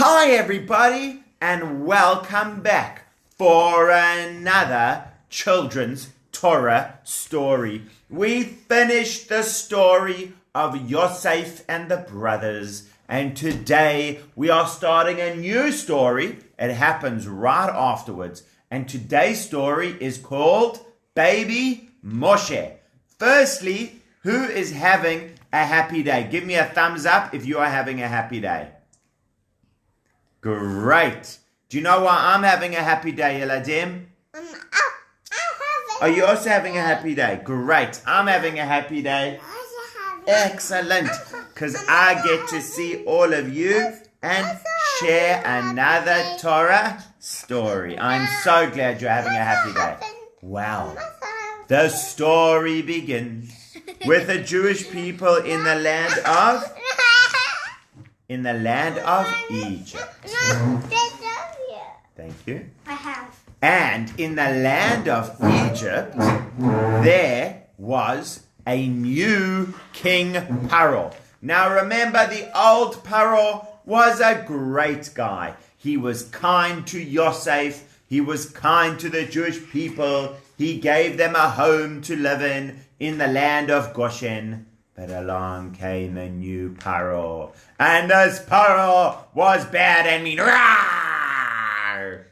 Hi everybody and welcome back for another children's Torah story. We finished the story of Yosef and the brothers, and today we are starting a new story. It happens right afterwards, and today's story is called Baby Moshe. Firstly, who is having a happy day? Give me a thumbs up if you are having a happy day. Great. Do you know why I'm having a happy day, Eladim? Are you also having a happy day? Great. I'm having a happy day. Excellent. Because I get to see all of you and share another Torah story. I'm so glad you're having a happy day. Wow. The story begins with the Jewish people in the land of Egypt. Thank you. I have. And in the land of Egypt, there was a new King Paro. Now remember, the old Paro was a great guy. He was kind to Yosef. He was kind to the Jewish people. He gave them a home to live in the land of Goshen. But along came a new Paro. And this Paro was bad and mean. Rawr!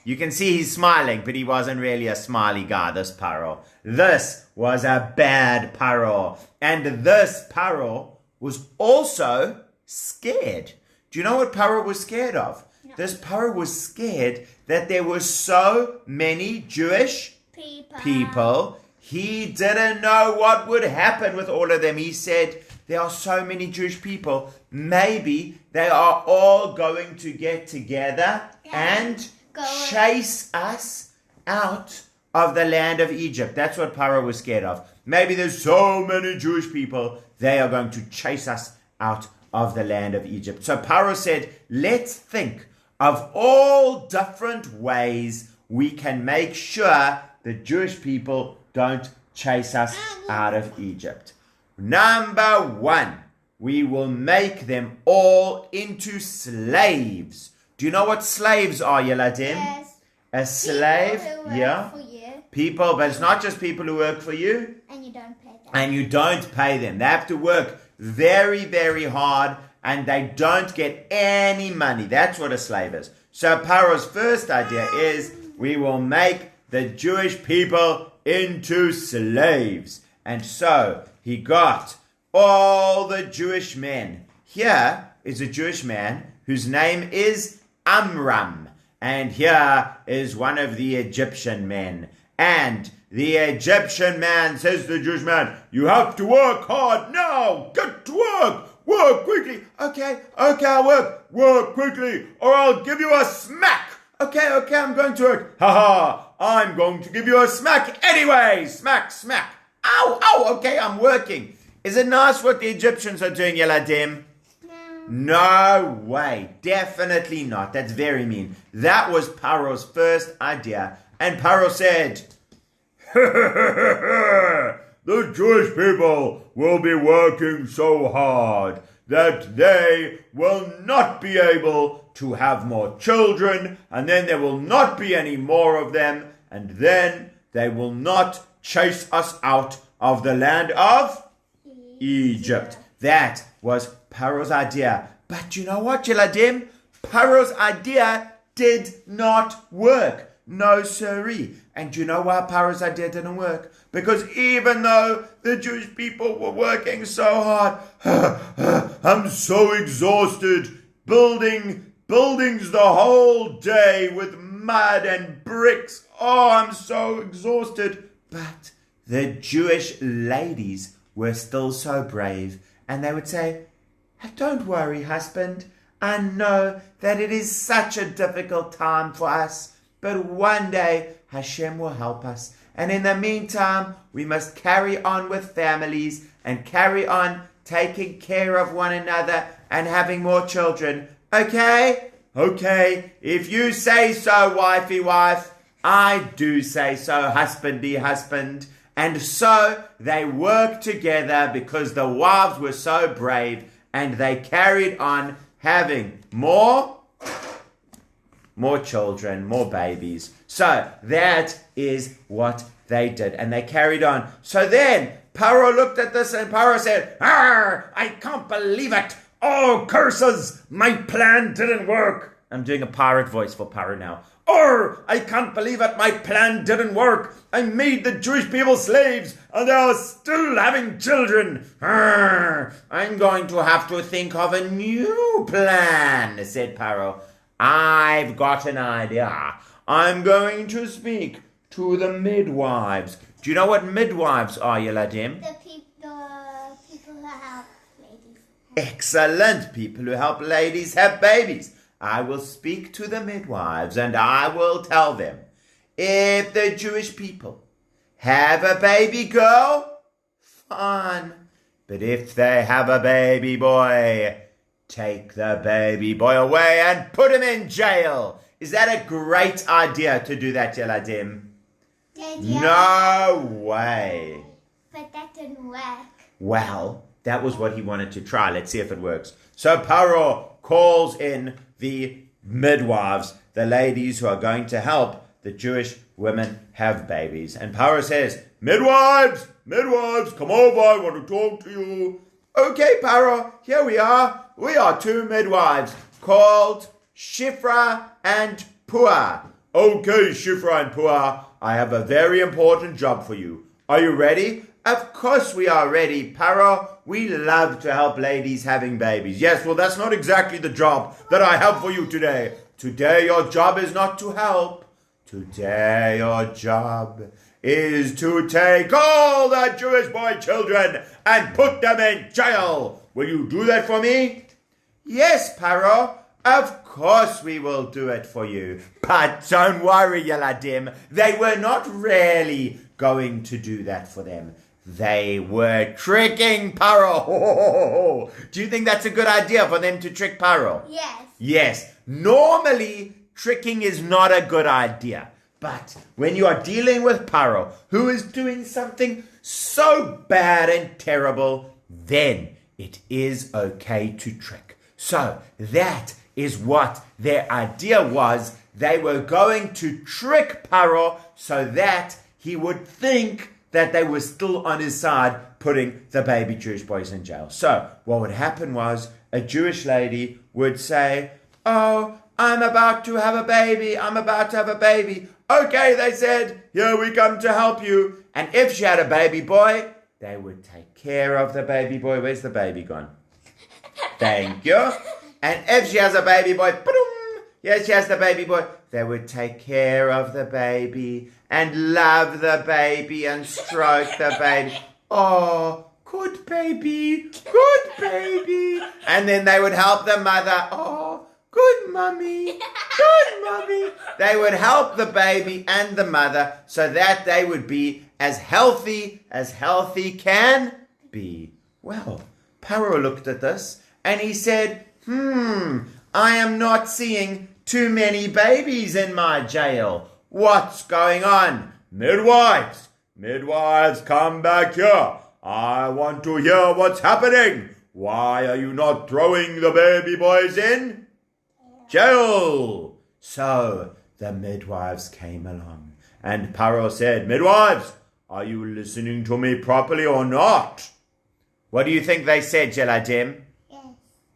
You can see he's smiling, but he wasn't really a smiley guy, this Paro. This was a bad Paro. And this Paro was also scared. Do you know what Paro was scared of? No. This Paro was scared that there were so many Jewish people. He didn't know what would happen with all of them. He said, there are so many Jewish people. Maybe they are all going to get together and chase us out of the land of Egypt. That's what Paro was scared of. Maybe there's so many Jewish people, they are going to chase us out of the land of Egypt. So Paro said, let's think of all different ways we can make sure the Jewish people don't chase us out of Egypt. Number one, we will make them all into slaves. Do you know what slaves are, Yeladim? Yes. A slave, yeah. For you. People, but it's not just people who work for you. And you don't pay them. And you don't pay them. They have to work very, very hard, and they don't get any money. That's what a slave is. So Paro's first idea is we will make the Jewish people into slaves. And so he got all the Jewish men. Here is a Jewish man whose name is Amram. And here is one of the Egyptian men. And the Egyptian man says to the Jewish man, you have to work hard now. Get to work. Work quickly. Okay, I'll work. Work quickly, or I'll give you a smack. Okay, I'm going to work. I'm going to give you a smack anyway. Smack. Ow, okay, I'm working. Is it nice what the Egyptians are doing, Yeladim? No way. Definitely not. That's very mean. That was Paro's first idea. And Paro said, the Jewish people will be working so hard that they will not be able to have more children, and then there will not be any more of them, and then they will not chase us out of the land of Egypt. That was Paro's idea. But you know what, Yeladim? Paro's idea did not work. No siree. And you know why Paro's idea didn't work? Because even though the Jewish people were working so hard, I'm so exhausted building buildings the whole day with mud and bricks. Oh, I'm so exhausted. But the Jewish ladies were still so brave, and they would say, don't worry, husband. I know that it is such a difficult time for us, but one day Hashem will help us. And in the meantime, we must carry on with families and carry on taking care of one another and having more children. Okay? Okay. If you say so, wifey wife, I do say so, husbandy husband. And so they worked together because the wives were so brave, and they carried on having more more children, more babies. So that is what they did, and they carried on. So then Paro looked at this, and Paro said, "Arr, I can't believe it. Oh, curses, my plan didn't work." I'm doing a pirate voice for Paro now. "Oh, I can't believe it, my plan didn't work. I made the Jewish people slaves, and they are still having children. Arr, I'm going to have to think of a new plan," said Paro. "I've got an idea. I'm going to speak to the midwives." Do you know what midwives are, Yeladim? The people who help ladies. Excellent. People who help ladies have babies. I will speak to the midwives, and I will tell them, if the Jewish people have a baby girl, fine. But if they have a baby boy, take the baby boy away and put him in jail. Is that a great idea to do that, Yeladim? No way. But that didn't work. Well, that was what he wanted to try. Let's see if it works. So Paro calls in the midwives, the ladies who are going to help the Jewish women have babies. And Paro says, midwives, come over, I want to talk to you. Okay, Paro, here we are. We are two midwives called Shifra and Pua. Okay, Shifra and Pua, I have a very important job for you. Are you ready? Of course we are ready, Paro. We love to help ladies having babies. Yes, well, that's not exactly the job that I have for you today. Today your job is not to help. Today your job is to take all the Jewish boy children and put them in jail. Will you do that for me? Yes, Paro. Of course we will do it for you. But don't worry, Yeladim. They were not really going to do that for them. They were tricking Paro. Do you think that's a good idea for them to trick Paro? Yes. Yes. Normally, tricking is not a good idea. But when you are dealing with Paro, who is doing something so bad and terrible, then it is okay to trick. So that is what their idea was. They were going to trick Paro so that he would think that they were still on his side, putting the baby Jewish boys in jail. So what would happen was a Jewish lady would say, "Oh, I'm about to have a baby. Okay, they said, here we come to help you." And if she had a baby boy, they would take care of the baby boy. Where's the baby gone? Thank you. And if she has a baby boy, yes, she has the baby boy, they would take care of the baby and love the baby and stroke the baby. Oh, good baby. And then they would help the mother. Oh, good mummy. They would help the baby and the mother so that they would be as healthy can be. Well, Paro looked at this and he said, I am not seeing too many babies in my jail. What's going on? Midwives, come back here. I want to hear what's happening. Why are you not throwing the baby boys in jail? So the midwives came along, and Paro said, midwives, are you listening to me properly or not? What do you think they said, Jeladim? Yes.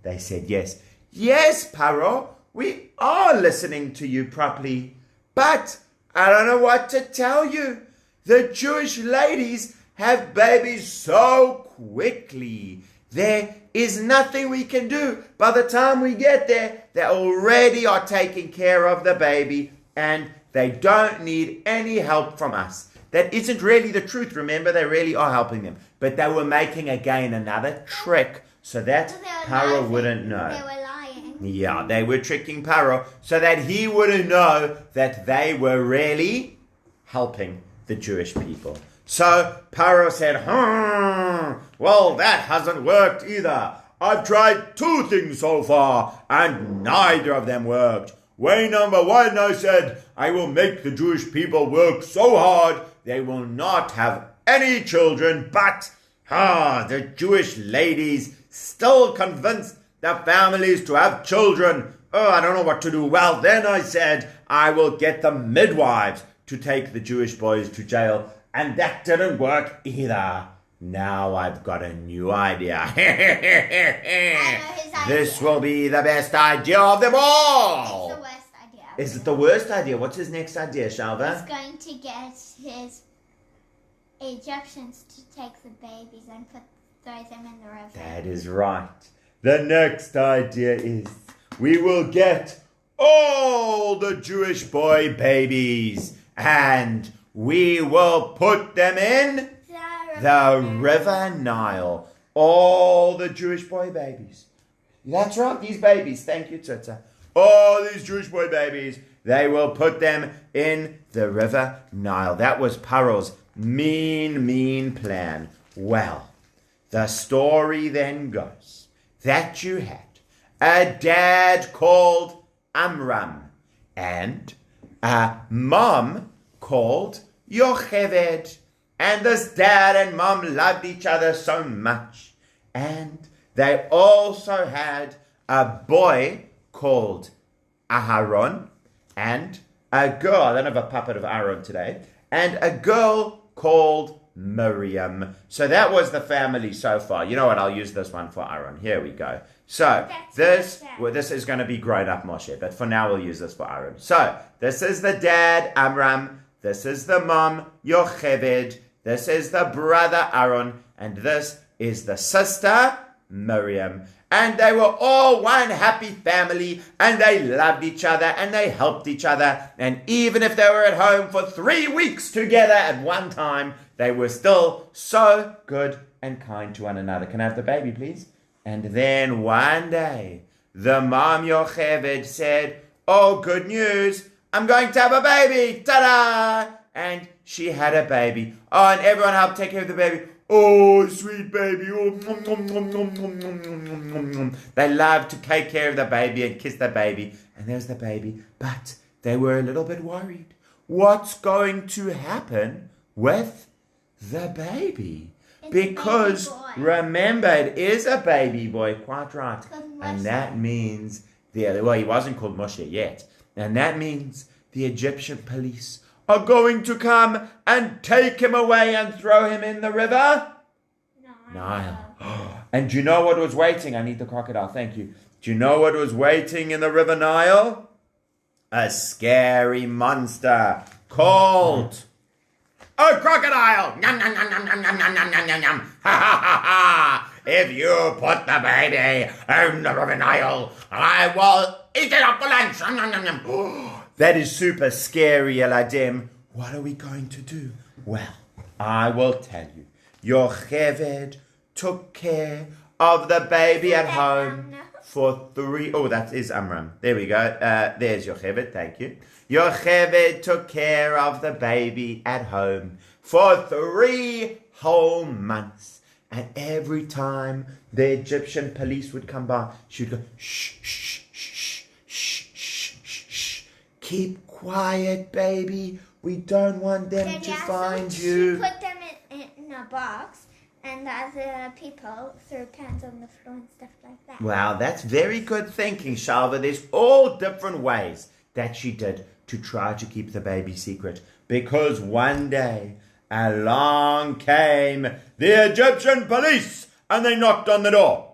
They said yes. Yes, Paro, we are listening to you properly. But I don't know what to tell you. The Jewish ladies have babies so quickly. There is nothing we can do. By the time we get there, they already are taking care of the baby and they don't need any help from us. That isn't really the truth. Remember, they really are helping them. But they were making, again, another trick so that Paro wouldn't know. They were lying. Yeah, they were tricking Paro so that he wouldn't know that they were really helping the Jewish people. So Paro said, well, that hasn't worked either. I've tried 2 things so far, and neither of them worked. Way number 1, I said, I will make the Jewish people work so hard they will not have any children, but the Jewish ladies still convinced the families to have children. Oh, I don't know what to do. Well, then I said, I will get the midwives to take the Jewish boys to jail. And that didn't work either. Now I've got a new idea. I know his idea. This will be the best idea of them all. It's the worst idea. Is it the worst idea? What's his next idea, Shalva? He's going to get his Egyptians to take the babies and throw them in the river. That is right. The next idea is we will get all the Jewish boy babies and we will put them in the River Nile. All the Jewish boy babies. That's right, these babies. Thank you, Twitter. All these Jewish boy babies, they will put them in the River Nile. That was Paro's mean plan. Well, the story then goes that you had a dad called Amram and a mom called Yocheved. And this dad and mom loved each other so much. And they also had a boy called Aharon and a girl, I don't have a puppet of Aaron today, and a girl called Miriam. So that was the family so far. You know what? I'll use this one for Aaron. Here we go. So this is going to be grown up Moshe, but for now we'll use this for Aaron. So this is the dad, Amram. This is the mom, Yocheved. This is the brother, Aaron. And this is the sister, Miriam. And they were all one happy family, and they loved each other, and they helped each other. And even if they were at home for 3 weeks together at one time, they were still so good and kind to one another. Can I have the baby, please? And then one day, the mom Yocheved said, oh, good news, I'm going to have a baby. Ta-da! And she had a baby. Oh, and everyone helped take care of the baby. Oh, sweet baby. Oh, nom, nom, nom, nom, nom, nom, nom, nom, nom. They loved to take care of the baby and kiss the baby. And there's the baby. But they were a little bit worried. What's going to happen with the baby? Because remember, it is a baby boy, quite right. And that means, well, he wasn't called Moshe yet. And that means the Egyptian police are going to come and take him away and throw him in the river Nile. And do you know what was waiting? I need the crocodile, thank you. Do you know what was waiting in the river Nile? A scary monster called a crocodile. Yum, yum, yum, yum, yum, yum, yum, yum, yum, yum. Ha, ha, ha, ha. If you put the baby in the river Nile, I will eat it up for lunch. Yum, yum, yum, yum. That is super scary, Eladim. What are we going to do? Well, I will tell you. Yocheved took care of the baby at home for 3... Oh, that is Amram. There we go. There's Yocheved. Thank you. Yocheved took care of the baby at home for 3 whole months. And every time the Egyptian police would come by, she would go, shh, shh, shh, shh, shh, shh, shh. Keep quiet, baby. We don't want them to find you. She put them in a box, and the other people threw pans on the floor and stuff like that. Wow, that's very good thinking, Shalva. There's all different ways that she did to try to keep the baby secret. Because one day, along came the Egyptian police, and they knocked on the door.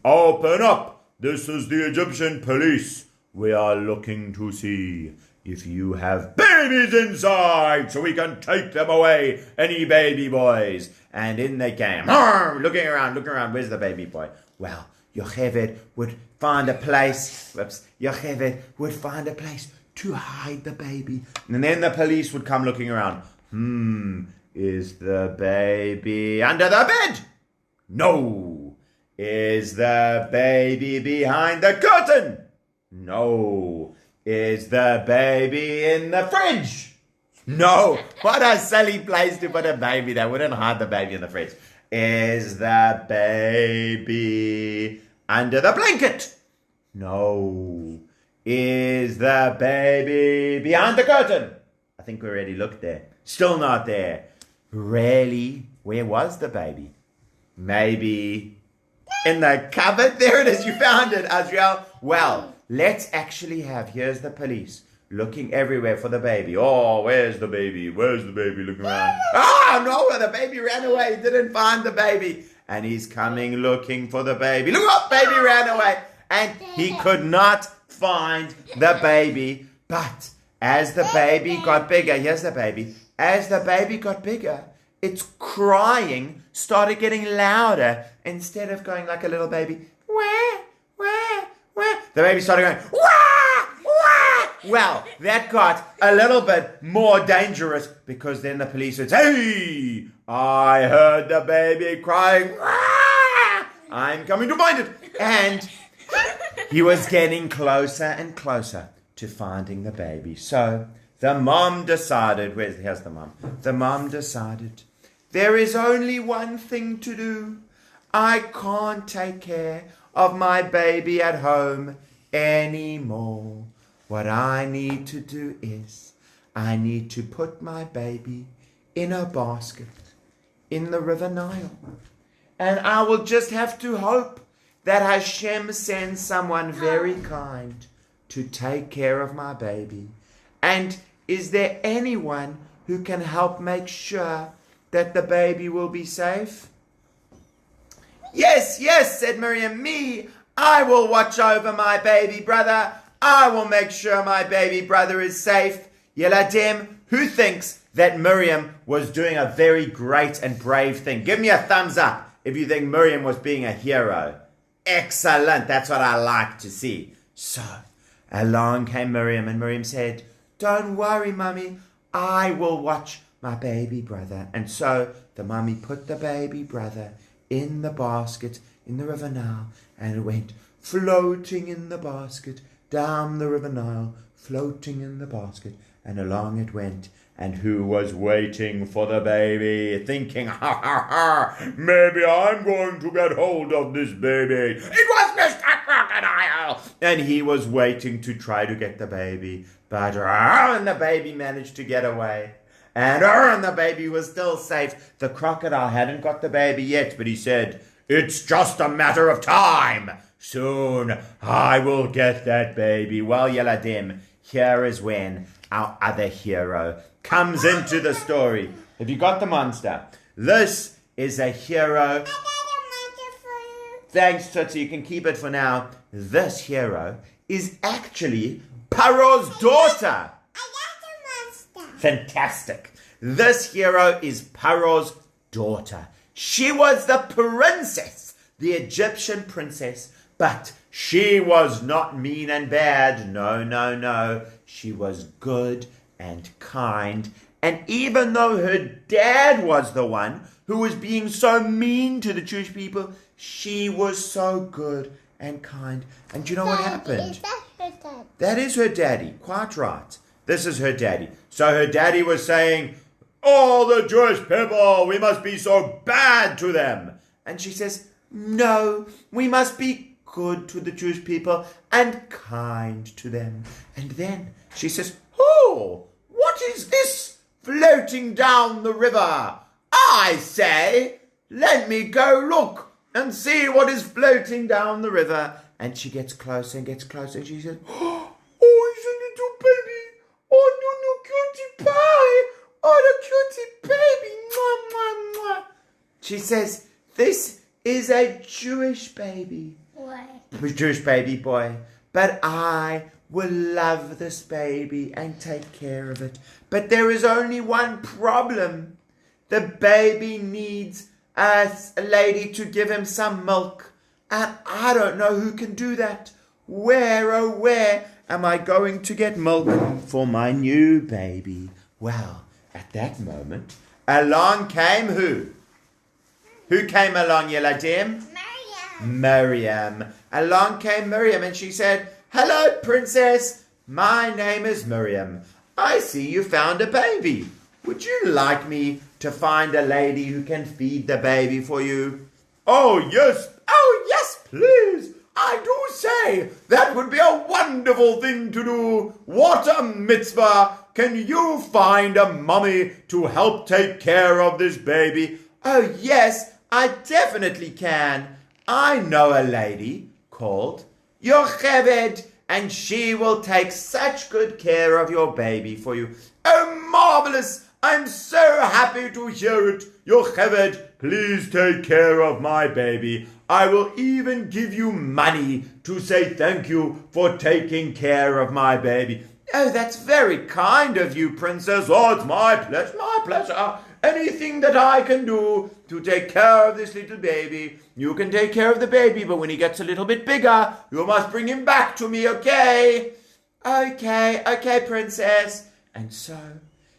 Open up. This is the Egyptian police. We are looking to see if you have babies inside so we can take them away. Any baby boys? And in they came. Looking around. Where's the baby boy? Well, Yocheved would find a place. Yocheved would find a place to hide the baby. And then the police would come looking around. Is the baby under the bed? No. Is the baby behind the curtain? No. Is the baby in the fridge? No. What a silly place to put a baby. They wouldn't hide the baby in the fridge. Is the baby under the blanket? No. Is the baby behind the curtain? I think we already looked there. Still not there. Really? Where was the baby? Maybe in the cupboard? There it is. You found it, Azriel. Well, let's actually here's the police looking everywhere for the baby. Oh, where's the baby? Where's the baby? Looking around. Oh, no, the baby ran away. He didn't find the baby. And he's coming looking for the baby. Look up, baby ran away. And he could not find the baby. But as the baby got bigger, here's the baby. As the baby got bigger, its crying started getting louder. Instead of going like a little baby, wah, wah, wah, the baby started going, wah, wah. Well, that got a little bit more dangerous because then the police said, hey, I heard the baby crying, wah, I'm coming to find it. And he was getting closer and closer to finding the baby. So the mom decided, here's the mom. The mom decided, there is only one thing to do. I can't take care of my baby at home anymore. What I need to do is, I need to put my baby in a basket in the River Nile. And I will just have to hope that Hashem sends someone very kind to take care of my baby. And is there anyone who can help make sure that the baby will be safe? Yes, yes, said Miriam, me. I will watch over my baby brother. I will make sure my baby brother is safe. Yeladim, who thinks that Miriam was doing a very great and brave thing? Give me a thumbs up if you think Miriam was being a hero. Excellent, that's what I like to see. So, along came Miriam, and Miriam said, don't worry, Mummy, I will watch my baby brother. And so the mummy put the baby brother in the basket in the River Nile, and it went floating in the basket down the River Nile, floating in the basket, and along it went. And who was waiting for the baby, thinking, ha ha ha, maybe I'm going to get hold of this baby. It was Mr. Crocodile. And he was waiting to try to get the baby. But and the baby managed to get away. And the baby was still safe. The crocodile hadn't got the baby yet, but he said, it's just a matter of time. Soon I will get that baby. Well, Yeladim, here is when our other hero comes into the story. Have you got the monster? This is a hero. I got a monster for you. Thanks, Tootsie. You can keep it for now. This hero is actually Paro's daughter. I got a monster. Fantastic. This hero is Paro's daughter. She was the princess, the Egyptian princess, but she was not mean and bad. No, no, no. She was good and kind. And even though her dad was the one who was being so mean to the Jewish people, she was so good and kind. And do you know what happened? Is that her dad? That is her daddy. Quite right. This is her daddy. So her daddy was saying, oh, the Jewish people, we must be so bad to them. And she says, no, we must be good to the Jewish people and kind to them. And then she says, oh, what is this floating down the river? I say, let me go look and see what is floating down the river. And she gets closer and gets closer, and she says, oh, it's a little baby. Oh, no, cutie pie. Oh, the cutie baby. Mwah, mwah, mwah. She says, this is a Jewish baby. Jewish baby boy. But I will love this baby and take care of it. But there is only one problem. The baby needs a lady to give him some milk. And I don't know who can do that. Where, oh where am I going to get milk for my new baby? Well, at that moment, along came who? Who came along, Yeladim? Miriam. Along came Miriam, and she said, hello, princess. My name is Miriam. I see you found a baby. Would you like me to find a lady who can feed the baby for you? Oh, yes, please. I do say that would be a wonderful thing to do. What a mitzvah. Can you find a mummy to help take care of this baby? Oh, yes, I definitely can. I know a lady called Yocheved, and she will take such good care of your baby for you. Oh, marvelous! I'm so happy to hear it. Yocheved, please take care of my baby. I will even give you money to say thank you for taking care of my baby. Oh, that's very kind of you, Princess. Oh, it's my pleasure. Anything that I can do to take care of this little baby. You can take care of the baby, but when he gets a little bit bigger, you must bring him back to me, okay? Okay, Princess. And so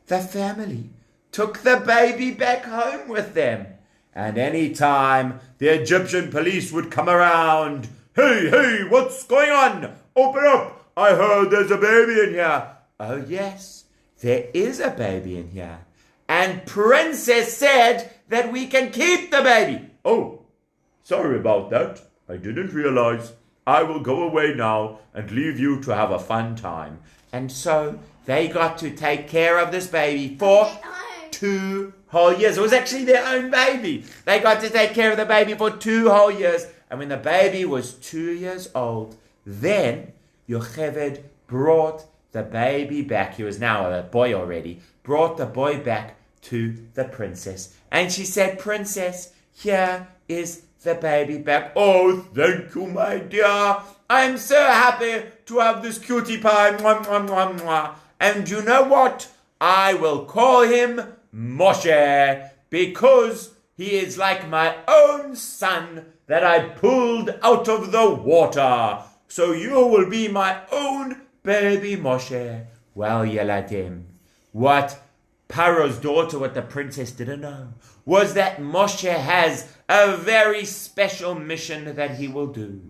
the family took the baby back home with them. And any time the Egyptian police would come around, hey, what's going on? Open up. I heard there's a baby in here. Oh, yes, there is a baby in here. And Princess said that we can keep the baby. Oh, sorry about that. I didn't realize. I will go away now and leave you to have a fun time. And so they got to take care of this baby for 2 whole years. It was actually their own baby. They got to take care of the baby for 2 whole years. And when the baby was 2 years old, then Yocheved brought the baby back. He was now a boy already. Brought the boy back to the princess. And she said, Princess, here is the baby back. Oh, thank you, my dear. I'm so happy to have this cutie pie. Mwah, mwah, mwah, mwah. And you know what? I will call him Moshe, because he is like my own son that I pulled out of the water. So you will be my own baby Moshe. Well, Yeladim, what Paro's daughter, what the princess didn't know, was that Moshe has a very special mission that he will do.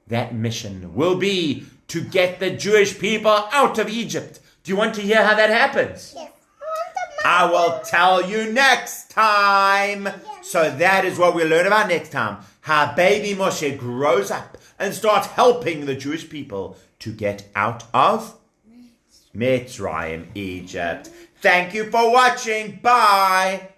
That mission will be to get the Jewish people out of Egypt. Do you want to hear how that happens? Yes. I will tell you next time. So that is what we'll learn about next time. How baby Moshe grows up and starts helping the Jewish people to get out of Mitzrayim, Egypt. Thank you for watching. Bye.